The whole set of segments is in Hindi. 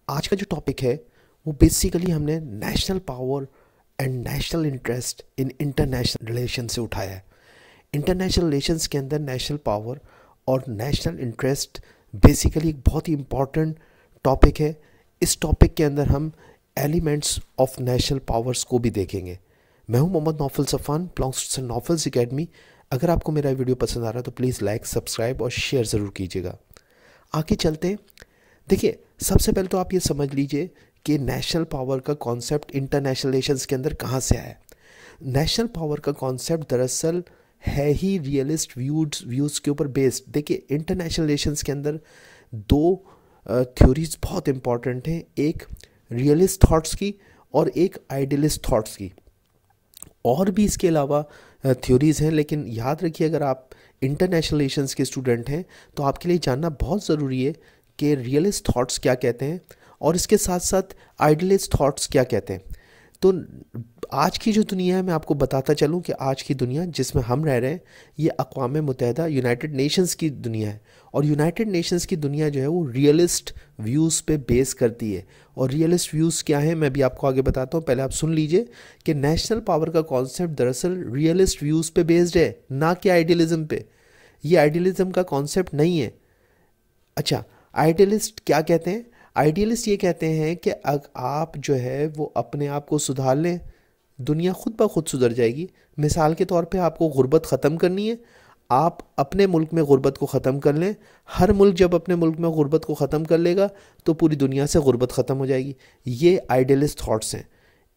आज का जो टॉपिक है वो बेसिकली हमने national power and national interest in international relation से उठाया है। इंटरनेशनल रिलेशंस के अंदर नेशनल पावर और नेशनल इंटरेस्ट बेसिकली एक बहुत ही इम्पॉर्टेंट टॉपिक है। इस टॉपिक के अंदर हम एलिमेंट्स ऑफ नेशनल पावर्स को भी देखेंगे। मैं हूं Mohammed Naufal Safan, belongs to Naufal's academy. अगर आपको मेरा वीडियो पसंद आ रहा है तो प्लीज़ लाइक, सब्सक्राइब और शेयर ज़रूर कीजिएगा। आगे चलते हैं। देखिए, सबसे पहले तो आप ये समझ लीजिए कि नेशनल पावर का कॉन्सेप्ट इंटरनेशनल रिलेशंस के अंदर कहाँ से आया है। नेशनल पावर का कॉन्सेप्ट दरअसल है ही रियलिस्ट व्यूज़ के ऊपर बेस्ड। देखिए, इंटरनेशनल रिलेशंस के अंदर दो थ्योरीज बहुत इंपॉर्टेंट हैं, एक रियलिस्ट थॉट्स की और एक आइडियलिस्ट थॉट्स की। और भी इसके अलावा थ्योरीज़ हैं, लेकिन याद रखिए अगर आप इंटरनेशनल रिलेशंस के स्टूडेंट हैं तो आपके लिए जानना बहुत ज़रूरी है कि रियलिस्ट थॉट्स क्या कहते हैं और इसके साथ साथ आइडियलिस्ट थॉट्स क्या कहते हैं। तो आज की जो दुनिया है, मैं आपको बताता चलूं कि आज की दुनिया जिसमें हम रह रहे हैं ये अक़वाम मुत्तहिदा यूनाइटेड नेशंस की दुनिया है। और यूनाइटेड नेशंस की दुनिया जो है वो रियलिस्ट व्यूज़ पे बेस करती है। और रियलिस्ट व्यूज़ क्या हैं मैं भी आपको आगे बताता हूँ। पहले आप सुन लीजिए कि नेशनल पावर का कॉन्सेप्ट दरअसल रियलिस्ट व्यूज़ पे बेस्ड है, ना कि आइडियलिज्म पे। ये आइडियलिज्म का कॉन्सेप्ट नहीं है। अच्छा, आइडियलिस्ट क्या कहते हैं? आइडियलिस्ट ये कहते हैं कि आप जो है वो अपने आप को सुधार लें, दुनिया खुद ब खुद सुधर जाएगी। मिसाल के तौर पे आपको गुर्बत ख़त्म करनी है, आप अपने मुल्क में गुर्बत को ख़त्म कर लें। हर मुल्क जब अपने मुल्क में गुर्बत को ख़त्म कर लेगा तो पूरी दुनिया से गुर्बत ख़त्म हो जाएगी। ये आइडियलिस्ट थॉट्स हैं।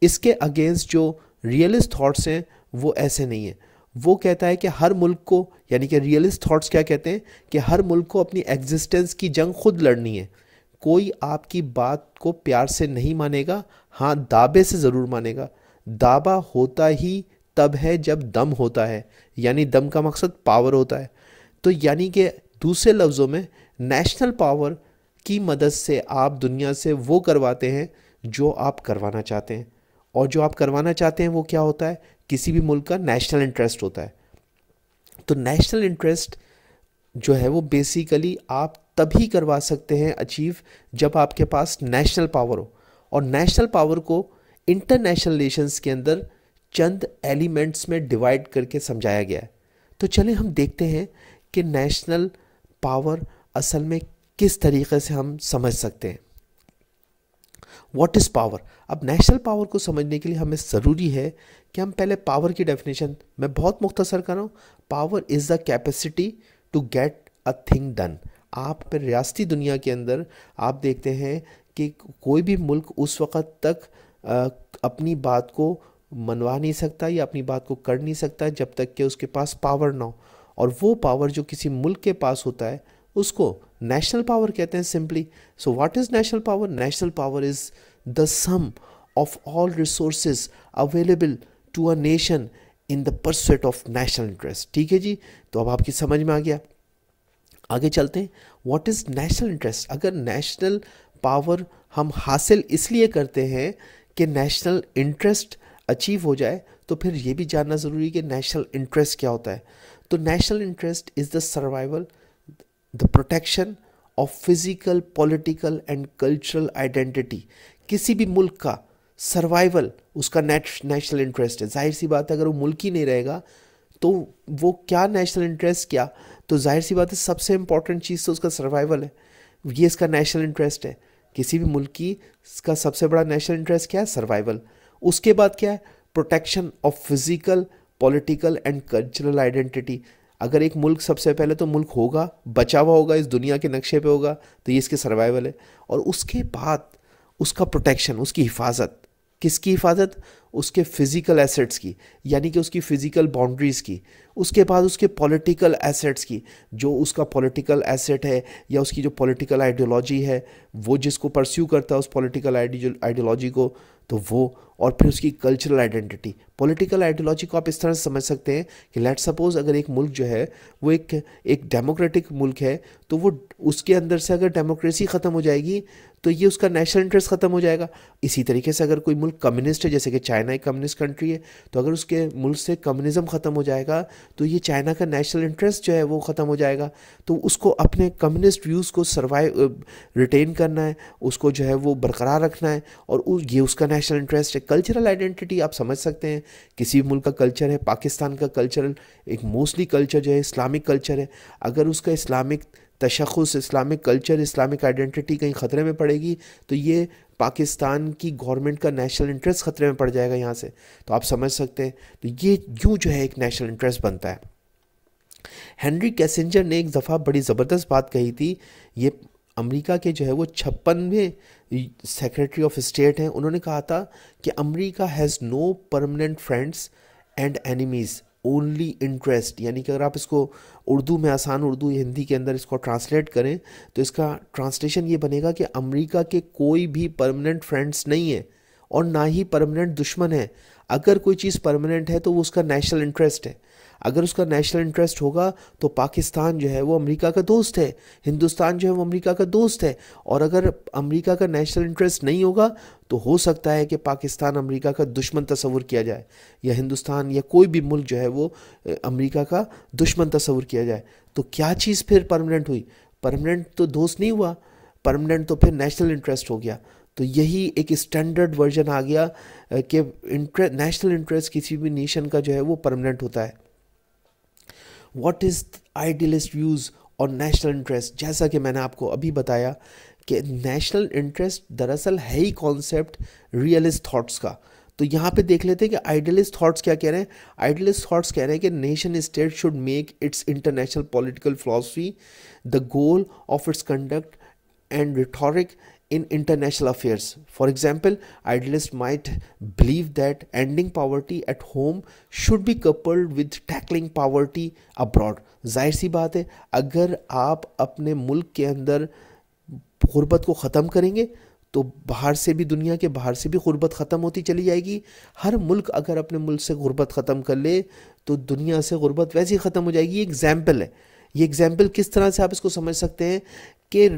इसके अगेंस्ट जो रियलिस्ट थॉट्स हैं वो ऐसे नहीं है। वो कहता है कि हर मुल्क को, यानी कि रियलिस्ट थॉट्स क्या कहते हैं कि हर मुल्क को अपनी एग्जिस्टेंस की जंग खुद लड़नी है। कोई आपकी बात को प्यार से नहीं मानेगा, हाँ दावे से ज़रूर मानेगा। दावा होता ही तब है जब दम होता है, यानी दम का मकसद पावर होता है। तो यानी कि दूसरे लफ्ज़ों में नेशनल पावर की मदद से आप दुनिया से वो करवाते हैं जो आप करवाना चाहते हैं। और जो आप करवाना चाहते हैं वो क्या होता है? किसी भी मुल्क का नेशनल इंटरेस्ट होता है। तो नेशनल इंटरेस्ट जो है वो बेसिकली आप तभी करवा सकते हैं अचीव जब आपके पास नेशनल पावर हो। और नेशनल पावर को इंटरनेशनल रिलेशंस के अंदर चंद एलिमेंट्स में डिवाइड करके समझाया गया है। तो चलें हम देखते हैं कि नेशनल पावर असल में किस तरीके से हम समझ सकते हैं। What is power? अब नेशनल पावर को समझने के लिए हमें ज़रूरी है कि हम पहले पावर की डेफिनेशन, मैं बहुत मुख्तसर कर रहा हूँ। Power is the capacity to get a thing done. आप पर रियासती दुनिया के अंदर आप देखते हैं कि कोई भी मुल्क उस वक़्त तक अपनी बात को मनवा नहीं सकता या अपनी बात को कर नहीं सकता जब तक कि उसके पास पावर ना हो। और वो पावर जो किसी मुल्क के पास होता है उसको नेशनल पावर कहते हैं simply. So what is national power? National power is the sum of all resources available to a nation in the pursuit of national interest. ठीक है जी, तो अब आपकी समझ में आ गया। आगे चलते हैं। What is national interest? अगर नेशनल पावर हम हासिल इसलिए करते हैं कि नेशनल इंटरेस्ट अचीव हो जाए, तो फिर ये भी जानना ज़रूरी है कि नेशनल इंटरेस्ट क्या होता है। तो national interest is the survival, the protection of physical, political and cultural identity. किसी भी मुल्क का सर्वाइवल उसका नेशनल इंटरेस्ट है। जाहिर सी बात है अगर वो मुल्क ही नहीं रहेगा तो वो क्या नेशनल इंटरेस्ट क्या? तो जाहिर सी बात है सबसे इंपॉर्टेंट चीज़ तो उसका सर्वाइवल है। ये इसका नेशनल इंटरेस्ट है। किसी भी मुल्क की इसका सबसे बड़ा नेशनल इंटरेस्ट क्या है? सर्वाइवल। उसके बाद क्या है? Protection of physical, political and cultural identity. अगर एक मुल्क, सबसे पहले तो मुल्क होगा, बचा हुआ होगा, इस दुनिया के नक्शे पे होगा, तो ये इसके सर्वाइवल है। और उसके बाद उसका प्रोटेक्शन, उसकी हिफाजत। किसकी हिफाजत? उसके फिज़िकल एसेट्स की, यानी कि उसकी फ़िज़िकल बाउंड्रीज़ की। उसके बाद उसके पॉलिटिकल एसेट्स की, जो उसका पॉलिटिकल एसेट है या उसकी जो पॉलिटिकल आइडियोलॉजी है, वो जिसको परस्यू करता है उस पॉलिटिकल आइडियोलॉजी को, तो वो, और फिर उसकी कल्चरल आइडेंटिटी। पॉलिटिकल आइडियोलॉजी को आप इस तरह से समझ सकते हैं कि लेट्स सपोज अगर एक मुल्क जो है वो एक डेमोक्रेटिक मुल्क है, तो वो उसके अंदर से अगर डेमोक्रेसी ख़त्म हो जाएगी तो ये उसका नेशनल इंटरेस्ट ख़त्म हो जाएगा। इसी तरीके से अगर कोई मुल्क कम्युनिस्ट है, जैसे कि चाइना एक कम्युनिस्ट कंट्री है, तो अगर उसके मुल्क से कम्युनिज्म ख़त्म हो जाएगा तो ये चाइना का नेशनल इंटरेस्ट जो है वो ख़त्म हो जाएगा। तो उसको अपने कम्युनिस्ट व्यूज़ को रिटेन करना है, उसको जो है वो बरकरार रखना है, और ये उसका नेशनल इंटरेस्ट है। कल्चरल आइडेंटिटी आप समझ सकते हैं, किसी मुल्क का कल्चर है, पाकिस्तान का कल्चरल एक मोस्टली कल्चर जो है इस्लामिक कल्चर है, अगर उसका इस्लामिक तशख़्ख़ुस, इस्लामिक कल्चर, इस्लामिक आइडेंटिटी कहीं ख़तरे में पड़ेगी तो ये पाकिस्तान की गवर्नमेंट का नेशनल इंटरेस्ट ख़तरे में पड़ जाएगा यहाँ से। तो आप समझ सकते हैं, तो ये यूँ जो है एक नेशनल इंटरेस्ट बनता है। हेनरी किसिंजर ने एक दफ़ा बड़ी ज़बरदस्त बात कही थी, ये अमेरिका के जो है वो 56वें सेक्रेटरी ऑफ स्टेट हैं। उन्होंने कहा था कि America has no permanent friends and enemies, only interest. यानी कि अगर आप इसको उर्दू में, आसान उर्दू हिंदी के अंदर इसको ट्रांसलेट करें तो इसका ट्रांसलेशन ये बनेगा कि अमेरिका के कोई भी परमानेंट फ्रेंड्स नहीं है और ना ही परमानेंट दुश्मन है। अगर कोई चीज़ परमानेंट है तो वो उसका नेशनल इंटरेस्ट है। अगर उसका नेशनल इंटरेस्ट होगा तो पाकिस्तान जो है वो अमेरिका का दोस्त है, हिंदुस्तान जो है वो अमेरिका का दोस्त है। और अगर अमेरिका का नेशनल इंटरेस्ट नहीं होगा तो हो सकता है कि पाकिस्तान अमेरिका का दुश्मन तस्वुर किया जाए, या हिंदुस्तान या कोई भी मुल्क जो है वो अमेरिका का दुश्मन तस्वुर किया जाए। तो क्या चीज़ फिर परमानेंट हुई? परमानेंट तो दोस्त नहीं हुआ, परमानेंट तो फिर नेशनल इंटरेस्ट हो गया। तो यही एक स्टैंडर्ड वर्जन आ गया कि नेशनल इंटरेस्ट किसी भी नेशन का जो है वो परमानेंट होता है। व्हाट इज़ आइडियलिस्ट व्यूज़ और नेशनल इंटरेस्ट? जैसा कि मैंने आपको अभी बताया कि नेशनल इंटरेस्ट दरअसल है ही कॉन्सेप्ट रियलिस्ट थॉट्स का। तो यहाँ पे देख लेते हैं कि आइडियलिस्ट थॉट्स क्या कह रहे हैं। आइडियलिस्ट थॉट्स कह रहे हैं कि nation state should make it's international political philosophy the goal of its conduct and rhetoric in international affairs. For example, idealists might believe that ending poverty at home should be coupled with tackling poverty abroad. जाहिर सी बात है, अगर आप अपने मुल्क के अंदर गुर्बत को ख़त्म करेंगे तो बाहर से भी, दुनिया के बाहर से भी गुर्बत ख़त्म होती चली जाएगी। हर मुल्क अगर अपने मुल्क से गुर्बत ख़त्म कर ले तो दुनिया से गुर्बत वैसे ही ख़त्म हो जाएगी। ये एग्जाम्पल है। ये एग्जाम्पल किस तरह से आप इसको समझ सकते हैं कि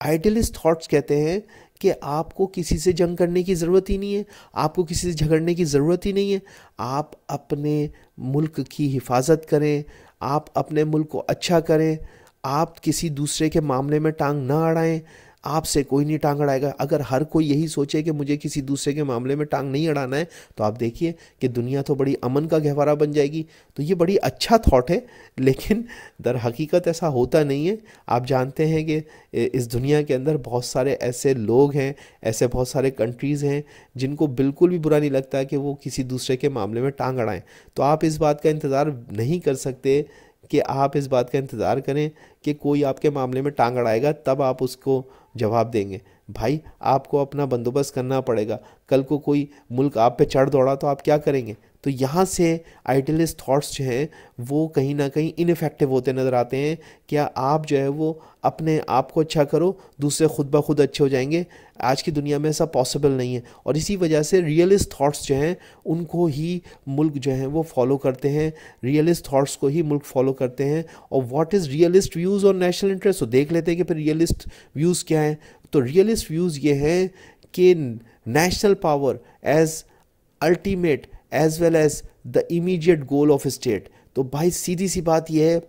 आइडियलिस्ट थॉट्स कहते हैं कि आपको किसी से जंग करने की ज़रूरत ही नहीं है, आपको किसी से झगड़ने की ज़रूरत ही नहीं है। आप अपने मुल्क की हिफाजत करें, आप अपने मुल्क को अच्छा करें, आप किसी दूसरे के मामले में टांग ना अड़ाएं, आपसे कोई नहीं टांग अड़ाएगा। अगर हर कोई यही सोचे कि मुझे किसी दूसरे के मामले में टांग नहीं अड़ाना है तो आप देखिए कि दुनिया तो बड़ी अमन का गहवारा बन जाएगी। तो ये बड़ी अच्छा थॉट है, लेकिन दर हकीकत ऐसा होता नहीं है। आप जानते हैं कि इस दुनिया के अंदर बहुत सारे ऐसे लोग हैं, ऐसे बहुत सारे कंट्रीज़ हैं जिनको बिल्कुल भी बुरा नहीं लगता कि वो किसी दूसरे के मामले में टांग अड़ाएँ। तो आप इस बात का इंतज़ार नहीं कर सकते कि आप इस बात का इंतज़ार करें कि कोई आपके मामले में टांग अड़ाएगा तब आप उसको जवाब देंगे। भाई, आपको अपना बंदोबस्त करना पड़ेगा। कल को कोई मुल्क आप पे चढ़ दौड़ा तो आप क्या करेंगे? तो यहाँ से आइडियलिस्ट थॉट्स जो हैं वो कहीं ना कहीं इनफेक्टिव होते नज़र आते हैं। क्या आप जो है वो अपने आप को अच्छा करो, दूसरे खुद ब खुद अच्छे हो जाएंगे? आज की दुनिया में ऐसा पॉसिबल नहीं है। और इसी वजह से रियलिस्ट थॉट्स जो हैं उनको ही मुल्क जो हैं वो फॉलो करते हैं, रियलिस्ट थॉट्स को ही मुल्क फॉलो करते हैं। और व्हाट इज़ रियलिस्ट व्यूज़ और नेशनल इंटरेस्ट? तो देख लेते हैं कि फिर रियलिस्ट व्यूज़ क्या हैं। तो रियलिस्ट व्यूज़ ये हैं कि national power as ultimate as well as the immediate goal of state. तो भाई सीधी सी बात यह है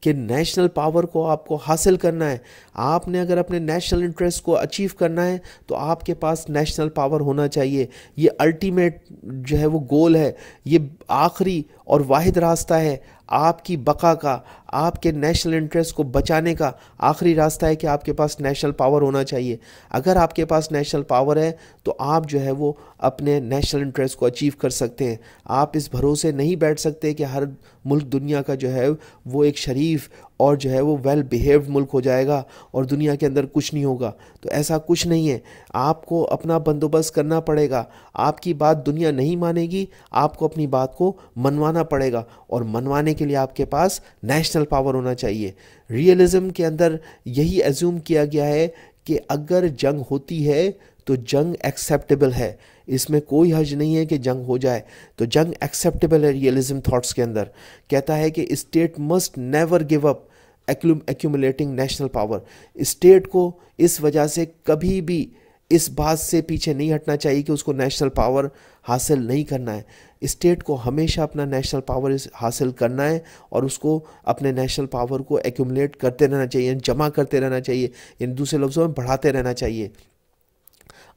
कि नेशनल पावर को आपको हासिल करना है। आपने अगर अपने नेशनल इंटरेस्ट को अचीव करना है तो आपके पास नेशनल पावर होना चाहिए। ये अल्टीमेट जो है वो गोल है, ये आखिरी और वाहिद रास्ता है आपकी बका का, आपके नेशनल इंटरेस्ट को बचाने का आखिरी रास्ता है कि आपके पास नेशनल पावर होना चाहिए। अगर आपके पास नेशनल पावर है तो आप जो है वो अपने नेशनल इंटरेस्ट को अचीव कर सकते हैं। आप इस भरोसे नहीं बैठ सकते कि हर मुल्क दुनिया का जो है वो एक शरीफ और जो है वो वेल बिहेव्ड मुल्क हो जाएगा और दुनिया के अंदर कुछ नहीं होगा। तो ऐसा कुछ नहीं है। आपको अपना बंदोबस्त करना पड़ेगा। आपकी बात दुनिया नहीं मानेगी, आपको अपनी बात को मनवाना पड़ेगा, और मनवाने के लिए आपके पास नेशनल पावर होना चाहिए। रियलिज्म के अंदर यही एज्यूम किया गया है कि अगर जंग होती है तो जंग एक्सेप्टेबल है, इसमें कोई हर्ज नहीं है कि जंग हो जाए, तो जंग एक्सेप्टेबल है रियलिज्म थॉट्स के अंदर। कहता है कि state must never give up accumulating national power. State को इस वजह से कभी भी इस बात से पीछे नहीं हटना चाहिए कि उसको नेशनल पावर हासिल नहीं करना है। स्टेट को हमेशा अपना नेशनल पावर हासिल करना है और उसको अपने नेशनल पावर को एक्यूमुलेट करते रहना चाहिए, जमा करते रहना चाहिए, इन दूसरे लफ्ज़ों में बढ़ाते रहना चाहिए।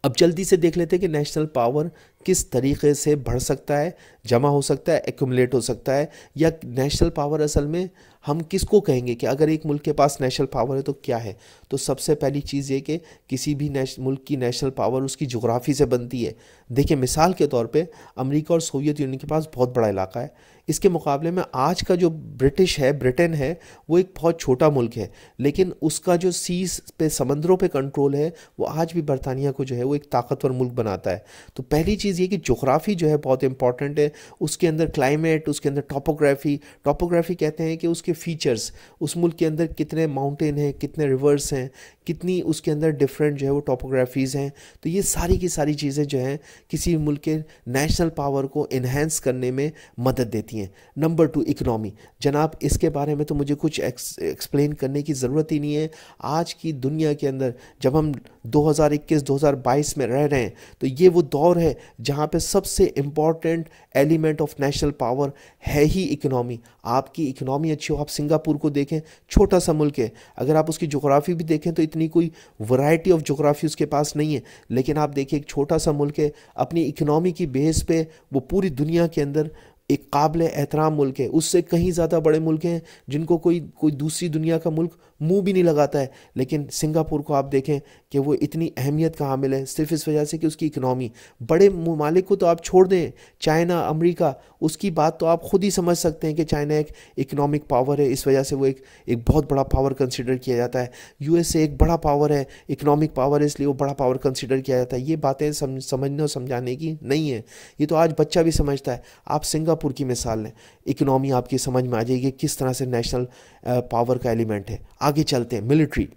अब जल्दी से देख लेते हैं कि नेशनल पावर किस तरीके से बढ़ सकता है, जमा हो सकता है, एक्यूमुलेट हो सकता है, या नेशनल पावर असल में हम किसको कहेंगे कि अगर एक मुल्क के पास नेशनल पावर है तो क्या है। तो सबसे पहली चीज़ ये कि किसी भी मुल्क की नेशनल पावर उसकी जोग्राफ़ी से बनती है। देखिए मिसाल के तौर पे अमेरिका और सोवियत यूनियन के पास बहुत बड़ा इलाका है, इसके मुकाबले में आज का जो ब्रिटेन है वो एक बहुत छोटा मुल्क है, लेकिन उसका जो सीज पे समंदरों पे कंट्रोल है वो आज भी बरतानिया को जो है वो एक ताकतवर मुल्क बनाता है। तो पहली चीज़ ये कि जोग्राफ़ी जो है बहुत इंपॉर्टेंट है, उसके अंदर क्लाइमेट, उसके अंदर टोपोग्राफी कहते हैं कि उसके फीचर्स, उस मुल्क के अंदर कितने माउंटेन हैं, कितने रिवर्स हैं, कितनी उसके अंदर डिफरेंट जो है वो टोपोग्राफीज़ हैं। तो ये सारी की सारी चीज़ें जो हैं किसी मुल्क के नेशनल पावर को इन्हेंस करने में मदद देती हैं। Number 2 economy. जनाब इसके बारे में तो मुझे कुछ एक्सप्लेन करने की ज़रूरत ही नहीं है। आज की दुनिया के अंदर जब हम 2021-2022 में रह रहे हैं तो ये वो दौर है जहाँ पे सबसे important element of national power है ही इकनॉमी। आपकी इकनॉमी अच्छी हो, आप सिंगापुर को देखें, छोटा सा मुल्क है, अगर आप उसकी जोग्राफ़ी भी देखें तो इतनी कोई वैरायटी ऑफ जोग्राफ़ी उसके पास नहीं है, लेकिन आप देखिए एक छोटा सा मुल्क है, अपनी इकनॉमी की बेस पे वो पूरी दुनिया के अंदर एक काबिल एहतराम मुल्क है। उससे कहीं ज़्यादा बड़े मुल्क हैं जिनको कोई दूसरी दुनिया का मुल्क मुंह भी नहीं लगाता है, लेकिन सिंगापुर को आप देखें कि वो इतनी अहमियत का हामिल है सिर्फ इस वजह से कि उसकी इकनॉमी। बड़े ममालिक को तो आप छोड़ दें, चाइना, अमेरिका, उसकी बात तो आप ख़ुद ही समझ सकते हैं कि चाइना एक इकनॉमिक पावर है, इस वजह से वो एक बहुत बड़ा पावर कंसिडर किया जाता है। यूएसए एक बड़ा पावर है, इकनॉमिक पावर है, इसलिए वो बड़ा पावर कंसिडर किया जाता है। ये बातें समझने और समझाने की नहीं है, ये तो आज बच्चा भी समझता है। आप सिंगापुर की मिसाल लें, इकनॉमी आपकी समझ में आ जाएगी किस तरह से नेशनल पावर का एलिमेंट है। आगे चलते हैं, मिलिट्री।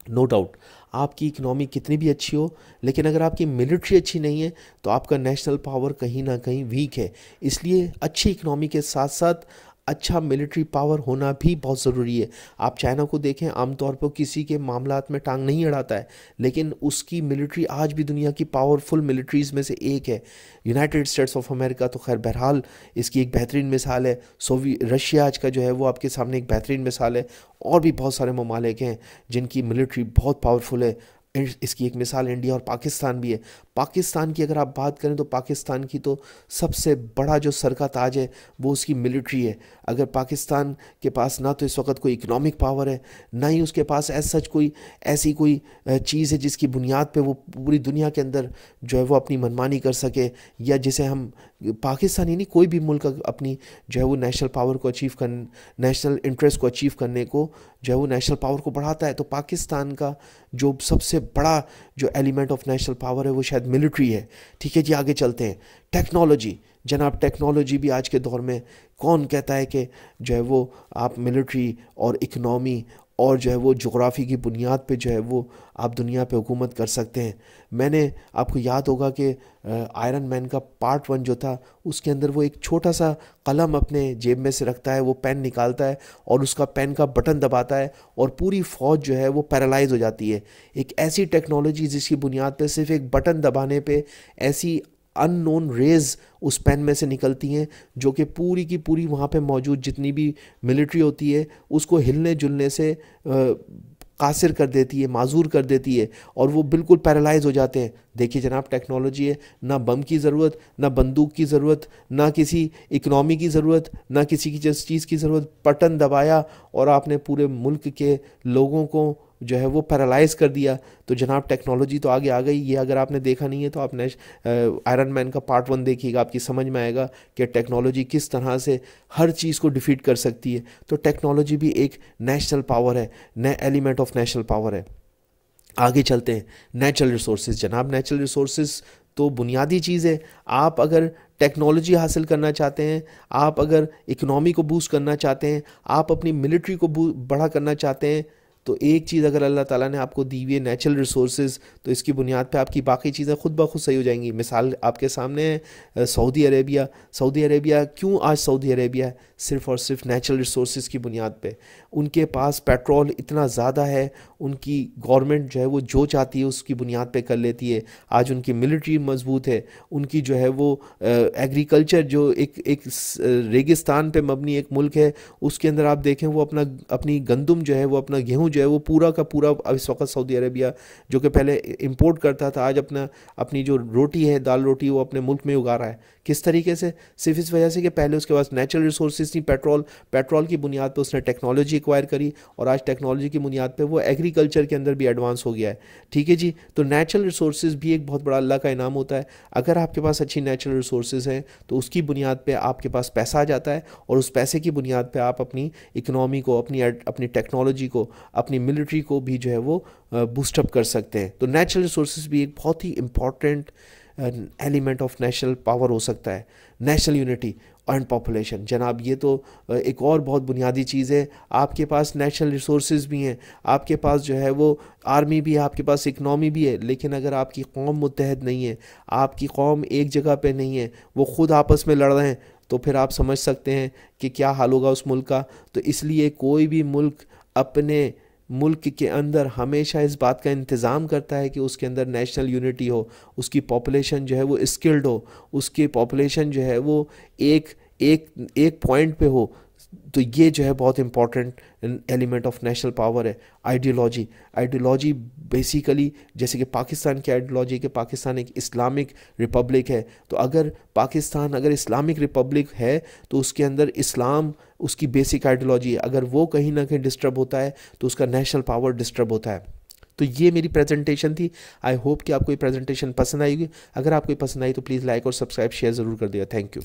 नो डाउट आपकी इकनॉमी कितनी भी अच्छी हो, लेकिन अगर आपकी मिलिट्री अच्छी नहीं है तो आपका नेशनल पावर कहीं ना कहीं वीक है। इसलिए अच्छी इकनॉमी के साथ साथ अच्छा मिलिट्री पावर होना भी बहुत ज़रूरी है। आप चाइना को देखें, आमतौर पर किसी के मामलात में टांग नहीं अड़ाता है, लेकिन उसकी मिलिट्री आज भी दुनिया की पावरफुल मिलिट्रीज़ में से एक है। यूनाइटेड स्टेट्स ऑफ अमेरिका तो खैर बहरहाल इसकी एक बेहतरीन मिसाल है। रशिया आज का जो है वो आपके सामने एक बेहतरीन मिसाल है। और भी बहुत सारे ममालिक हैं जिनकी मिलिट्री बहुत पावरफुल है। इसकी एक मिसाल इंडिया और पाकिस्तान भी है। पाकिस्तान की अगर आप बात करें तो पाकिस्तान की तो सबसे बड़ा जो सर का ताज है वो उसकी मिलिट्री है। अगर पाकिस्तान के पास ना तो इस वक्त कोई इकनॉमिक पावर है, ना ही उसके पास ऐसी कोई चीज़ है जिसकी बुनियाद पे वो पूरी दुनिया के अंदर जो है वो अपनी मनमानी कर सके, या जिसे हम पाकिस्तान ही नहीं कोई भी मुल्क अपनी जो है वो नेशनल पावर को अचीव कर, नेशनल इंटरेस्ट को अचीव करने को जो है वो नेशनल पावर को बढ़ाता है। तो पाकिस्तान का जो सबसे बड़ा जो एलिमेंट ऑफ नेशनल पावर है वो शायद मिलिट्री है। ठीक है जी, आगे चलते हैं। टेक्नोलॉजी। जनाब टेक्नोलॉजी भी आज के दौर में कौन कहता है कि जो है वो आप मिलिट्री और इकनॉमी और जो है वो जोग्राफ़ी की बुनियाद पे जो है वो आप दुनिया पे हुकूमत कर सकते हैं। मैंने आपको याद होगा कि आयरन मैन का पार्ट 1 जो था उसके अंदर वो एक छोटा सा कलम अपने जेब में से रखता है, वो पेन निकालता है और उसका पेन का बटन दबाता है और पूरी फ़ौज जो है वो पैरालाइज हो जाती है। एक ऐसी टेक्नोलॉजी जिसकी बुनियाद पे सिर्फ एक बटन दबाने पे ऐसी अननोन रेज़ उस पेन में से निकलती हैं जो कि पूरी की पूरी वहाँ पे मौजूद जितनी भी मिलिट्री होती है उसको हिलने जुलने से कासिर कर देती है, माजूर कर देती है और वो बिल्कुल पैरालाइज हो जाते हैं। देखिए जनाब टेक्नोलॉजी है, ना बम की ज़रूरत, ना बंदूक की ज़रूरत, ना किसी इकनॉमी की ज़रूरत, ना किसी की जिस चीज़ की ज़रूरत, बटन दबाया और आपने पूरे मुल्क के लोगों को जो है वो पैरालाइज कर दिया। तो जनाब टेक्नोलॉजी तो आगे आ गई। ये अगर आपने देखा नहीं है तो आपने आयरन मैन का पार्ट 1 देखिएगा, आपकी समझ में आएगा कि टेक्नोलॉजी किस तरह से हर चीज़ को डिफीट कर सकती है। तो टेक्नोलॉजी भी एक नेशनल पावर है, एलिमेंट ऑफ नेशनल पावर है। आगे चलते हैं, नेचुरल रिसोर्सेज। जनाब नेचुरल रिसोर्सेज तो बुनियादी चीज़ है। आप अगर टेक्नोलॉजी हासिल करना चाहते हैं, आप अगर इकनॉमी को बूस्ट करना चाहते हैं, आप अपनी मिलिट्री को बड़ा करना चाहते हैं, तो एक चीज़ अगर अल्लाह ताला ने आपको दी हुई है नेचुरल रिसोर्सेज, तो इसकी बुनियाद पे आपकी बाकी चीज़ें खुद ब खुद सही हो जाएंगी। मिसाल आपके सामने है सऊदी अरेबिया। सऊदी अरेबिया क्यों आज सऊदी अरेबिया है? सिर्फ़ और सिर्फ नेचुरल रिसोर्सेज की बुनियाद पे। उनके पास पेट्रोल इतना ज़्यादा है, उनकी गवर्नमेंट जो है वो जो चाहती है उसकी बुनियाद पे कर लेती है। आज उनकी मिलिट्री मजबूत है, उनकी जो है वो एग्रीकल्चर जो एक रेगिस्तान पे मबनी एक मुल्क है, उसके अंदर आप देखें वो अपनी गंदम जो है वो अपना गेहूं जो है वो पूरा का पूरा इस वक्त सऊदी अरेबिया जो कि पहले इंपोर्ट करता था, आज अपनी जो रोटी है दाल रोटी वो अपने मुल्क में उगा रहा है। किस तरीके से? सिर्फ इस वजह से कि पहले उसके पास नेचुरल रिसोर्सेज थी, पेट्रोल की बुनियाद पर उसने टेक्नोलॉजी एक्वायर करी, और आज टेक्नोलॉजी की बुनियाद पे वो एग्रीकल्चर के अंदर भी एडवांस हो गया है। ठीक है जी। तो नेचुरल रिसोर्सेज भी एक बहुत बड़ा अल्लाह का इनाम होता है। अगर आपके पास अच्छी नेचुरल रिसोर्सेज हैं तो उसकी बुनियाद पे आपके पास पैसा आ जाता है, और उस पैसे की बुनियाद पे आप अपनी इकनॉमी को, अपनी टेक्नोलॉजी को, अपनी मिलिट्री को भी जो है वो बूस्टअप कर सकते हैं। तो नेचुरल रिसोर्सेज भी एक बहुत ही important element of national power हो सकता है। नेशनल यूनिटी एंड पॉपुलेशन, जनाब ये तो एक और बहुत बुनियादी चीज़ है। आपके पास नेशनल रिसोर्सेज भी हैं, आपके पास जो है वो आर्मी भी है, आपके पास इकनॉमी भी है, लेकिन अगर आपकी कौम मुत्तहद नहीं है, आपकी कौम एक जगह पे नहीं है, वो ख़ुद आपस में लड़ रहे हैं, तो फिर आप समझ सकते हैं कि क्या हाल होगा उस मुल्क का। तो इसलिए कोई भी मुल्क अपने मुल्क के अंदर हमेशा इस बात का इंतज़ाम करता है कि उसके अंदर नेशनल यूनिटी हो, उसकी पॉपुलेशन जो है वो स्किल्ड हो, उसकी पॉपुलेशन जो है वो एक एक एक पॉइंट पे हो। तो ये जो है बहुत important element of national power है। आइडियोलॉजी बेसिकली जैसे कि पाकिस्तान की आइडियोलॉजी कि पाकिस्तान एक इस्लामिक रिपब्लिक है, तो अगर पाकिस्तान अगर इस्लामिक रिपब्लिक है तो उसके अंदर इस्लाम उसकी बेसिक आइडियोलॉजी है। अगर वो कहीं ना कहीं डिस्टर्ब होता है तो उसका नेशनल पावर डिस्टर्ब होता है। तो ये मेरी प्रेजेंटेशन थी। आई होप कि आपको ये प्रेजेंटेशन पसंद आएगी। अगर आपको पसंद आई तो प्लीज़ लाइक और सब्सक्राइब शेयर ज़रूर कर दिया। Thank you.